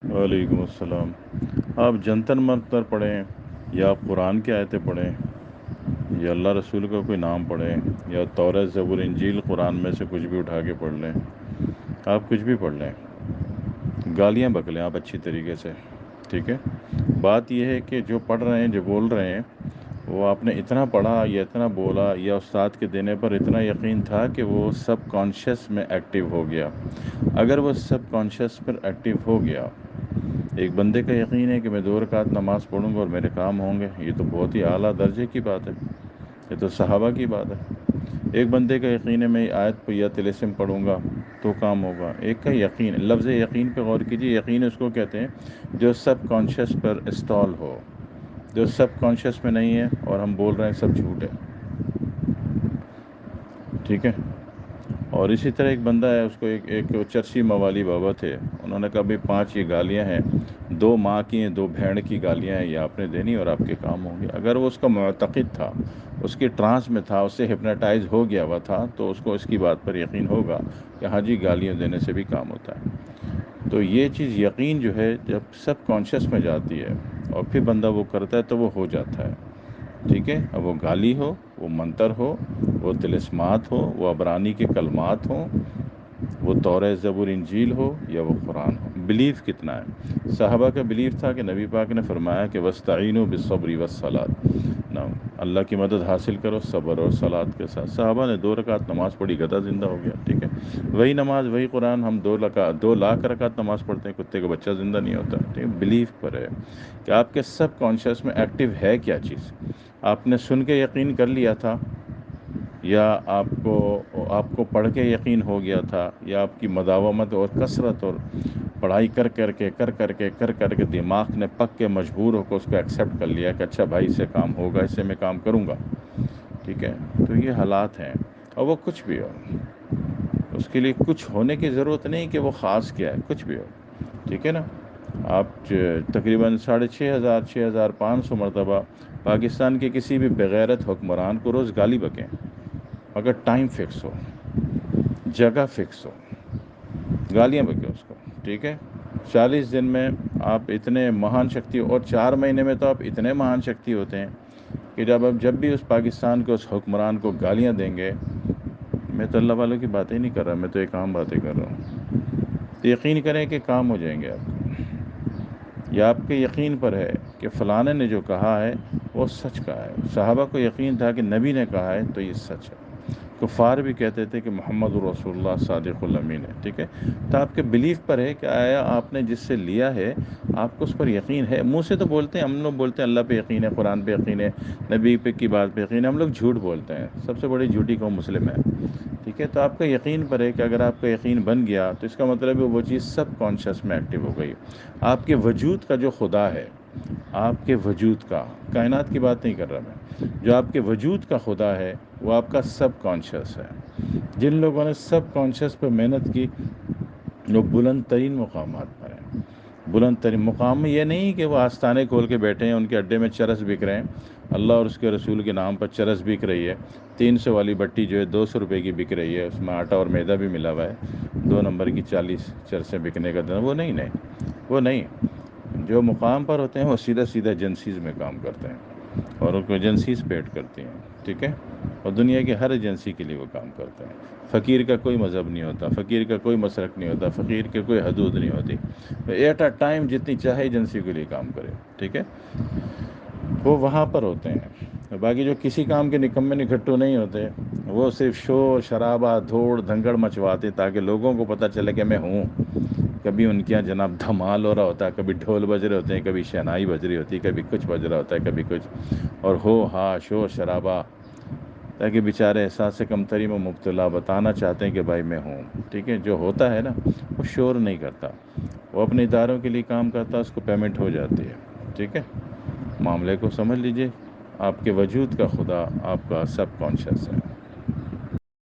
وعلیکم السلام۔ آپ جنتر منتر پڑھیں یا آپ قرآن کی آیتیں پڑھیں یا اللہ رسول کا کوئی نام پڑھیں یا تورات زبور انجیل قرآن میں سے کچھ بھی اٹھا کے پڑھ لیں، آپ کچھ بھی پڑھ لیں، گالیاں بک لیں آپ اچھی طریقے سے، ٹھیک ہے۔ بات یہ ہے کہ جو پڑھ رہے ہیں، جو بول رہے ہیں، وہ آپ نے اتنا پڑھا یا اتنا بولا یا استاد کے دینے پر اتنا یقین تھا کہ وہ سب کانشیس میں ایکٹیو ہو گیا۔ اگر وہ سب کانشیس پر ایکٹیو ہو گیا، ایک بندے کا یقین ہے کہ میں 2 رکعت نماز پڑھوں گا اور میرے کام ہوں گے، یہ تو بہت ہی اعلیٰ درجے کی بات ہے، یہ تو صحابہ کی بات ہے۔ ایک بندے کا یقین ہے میں آیت پہ یا طلسم پڑھوں گا تو کام ہوگا۔ ایک کا یقین، لفظ یقین پہ غور کیجیے، یقین اس کو کہتے ہیں جو سب کانشیس پر انسٹال ہو، جو سب کانشیس میں نہیں ہے اور ہم بول رہے ہیں سب جھوٹ ہے، ٹھیک ہے۔ اور اسی طرح ایک بندہ ہے، اس کو ایک چرسی موالی بابا تھے، انہوں نے کہا بھی 5 یہ گالیاں ہیں، 2 ماں کی ہیں، 2 بہن کی گالیاں ہیں، یہ آپ نے دینی اور آپ کے کام ہوں گے۔ اگر وہ اس کا معتقد تھا، اس کی ٹرانس میں تھا، اس سے ہپناٹائز ہو گیا ہوا تھا، تو اس کو اس کی بات پر یقین ہوگا کہ ہاں جی گالیاں دینے سے بھی کام ہوتا ہے۔ تو یہ چیز یقین جو ہے جب سب کانشیس میں جاتی ہے اور پھر بندہ وہ کرتا ہے تو وہ ہو جاتا ہے، ٹھیک ہے۔ اب وہ گالی ہو، وہ منتر ہو، وہ طلسمات ہو، وہ عبرانی کے کلمات ہوں، وہ تورات زبور انجیل ہو یا وہ قرآن ہو، بلیف کتنا ہے۔ صحابہ کا بلیف تھا کہ نبی پاک نے فرمایا کہ وَاسْتَعِینُوا بِالصَّبْرِ وَالصَّلَاةِ، نہ اللہ کی مدد حاصل کرو صبر اور صلات کے ساتھ۔ صحابہ نے 2 رکعت نماز پڑھی، گدھا زندہ ہو گیا، ٹھیک ہے۔ وہی نماز وہی قرآن، ہم 2 لاکھ رکعت نماز پڑھتے ہیں، کتے کا بچہ زندہ نہیں ہوتا، ٹھیک ہے۔ بلیف پر ہے کہ آپ کے سب کانشیس میں ایکٹیو ہے کیا چیز، آپ نے سن کے یقین کر لیا تھا یا آپ کو پڑھ کے یقین ہو گیا تھا، یا آپ کی مداومت اور کثرت اور پڑھائی کر کے دماغ نے پک کے مجبور ہو کر اس کو ایکسیپٹ کر لیا کہ اچھا بھائی اس سے کام ہوگا، اس سے میں کام کروں گا، ٹھیک ہے۔ تو یہ حالات ہیں، اور وہ کچھ بھی ہو، اس کے لیے کچھ ہونے کی ضرورت نہیں کہ وہ خاص کیا ہے، کچھ بھی ہو، ٹھیک ہے نا۔ آپ تقریباً 6,500 6,500 مرتبہ پاکستان کے کسی بھی بغیرت حکمران کو روز گالی بکیں، اگر ٹائم فکس ہو، جگہ فکس ہو، گالیاں بکیں اس کو، ٹھیک ہے۔ 40 دن میں آپ اتنے مہان شکتی، اور 4 مہینے میں تو آپ اتنے مہان شکتی ہوتے ہیں کہ جب بھی اس پاکستان کو، اس حکمران کو گالیاں دیں گے، میں تو اللہ والوں کی باتیں نہیں کر رہا، میں تو ایک عام باتیں کر رہا ہوں، تو یقین کریں کہ کام ہو جائیں گے آپ کے، یا آپ کے یقین پر ہے کہ فلانے نے جو کہا ہے وہ سچ کہا ہے۔ صحابہ کو یقین تھا کہ نبی نے کہا ہے تو یہ سچ ہے، کفار بھی کہتے تھے کہ محمد رسول اللہ صادق الامین ہے، ٹھیک ہے۔ تو آپ کے بلیف پر ہے کہ آیا آپ نے جس سے لیا ہے آپ کو اس پر یقین ہے۔ منہ سے تو بولتے ہیں، ہم لوگ بولتے ہیں اللہ پہ یقین ہے، قرآن پہ یقین ہے، نبی پہ کی بات پہ یقین ہے، ہم لوگ جھوٹ بولتے ہیں، سب سے بڑی جھوٹی قوم مسلم ہے، ٹھیک ہے۔ تو آپ کا یقین پر ہے کہ اگر آپ کا یقین بن گیا تو اس کا مطلب ہے وہ چیز سب کانشیس میں ایکٹیو ہو گئی۔ آپ کے وجود کا جو خدا ہے، آپ کے وجود کا، کائنات کی بات نہیں کر رہا میں، جو آپ کے وجود کا خدا ہے وہ آپ کا سب کانشیس ہے۔ جن لوگوں نے سب کانشیس پہ محنت کی وہ بلند ترین مقامات پر ہیں۔ بلند ترین مقام میں یہ نہیں کہ وہ آستانے کھول کے بیٹھے ہیں، ان کے اڈے میں چرس بک رہے ہیں، اللہ اور اس کے رسول کے نام پر چرس بک رہی ہے، 300 والی بٹی جو ہے 200 روپے کی بک رہی ہے، اس میں آٹا اور میدا بھی ملا ہوا ہے، 2 نمبر کی 40 چرسیں بکنے کا دن، وہ نہیں۔ جو مقام پر ہوتے ہیں وہ سیدھا سیدھا ایجنسیز میں کام کرتے ہیں اور ان کو ایجنسیز پیڈ کرتی ہیں، ٹھیک ہے، اور دنیا کی ہر ایجنسی کے لیے وہ کام کرتے ہیں۔ فقیر کا کوئی مذہب نہیں ہوتا، فقیر کا کوئی مسلک نہیں ہوتا، فقیر کی کوئی حدود نہیں ہوتی، ایٹ اے ٹائم جتنی چاہے ایجنسی کے لیے کام کرے، ٹھیک ہے۔ وہ وہاں پر ہوتے ہیں، باقی جو کسی کام کے نکمے نکھٹو نہیں ہوتے، وہ صرف شور شرابہ دھوڑ دھنگڑ مچواتے تاکہ لوگوں کو پتہ چلے کہ میں ہوں۔ کبھی ان کے یہاں جناب دھمال ہو رہا ہوتا ہے، کبھی ڈھول بج رہے ہوتے ہیں، کبھی شہنائی بج رہی ہوتی ہے، کبھی کچھ بج رہا ہوتا ہے، کبھی کچھ، اور ہو ہا شور شرابہ، تاکہ بیچارے احساس کمتری میں مبتلا بتانا چاہتے ہیں کہ بھائی میں ہوں، ٹھیک ہے۔ جو ہوتا ہے نا وہ شور نہیں کرتا، وہ اپنے اداروں کے لیے کام کرتا، اس کو پیمنٹ ہو جاتی ہے، ٹھیک ہے۔ معاملے کو سمجھ لیجئے، آپ کے وجود کا خدا آپ کا سب کانشیس ہے۔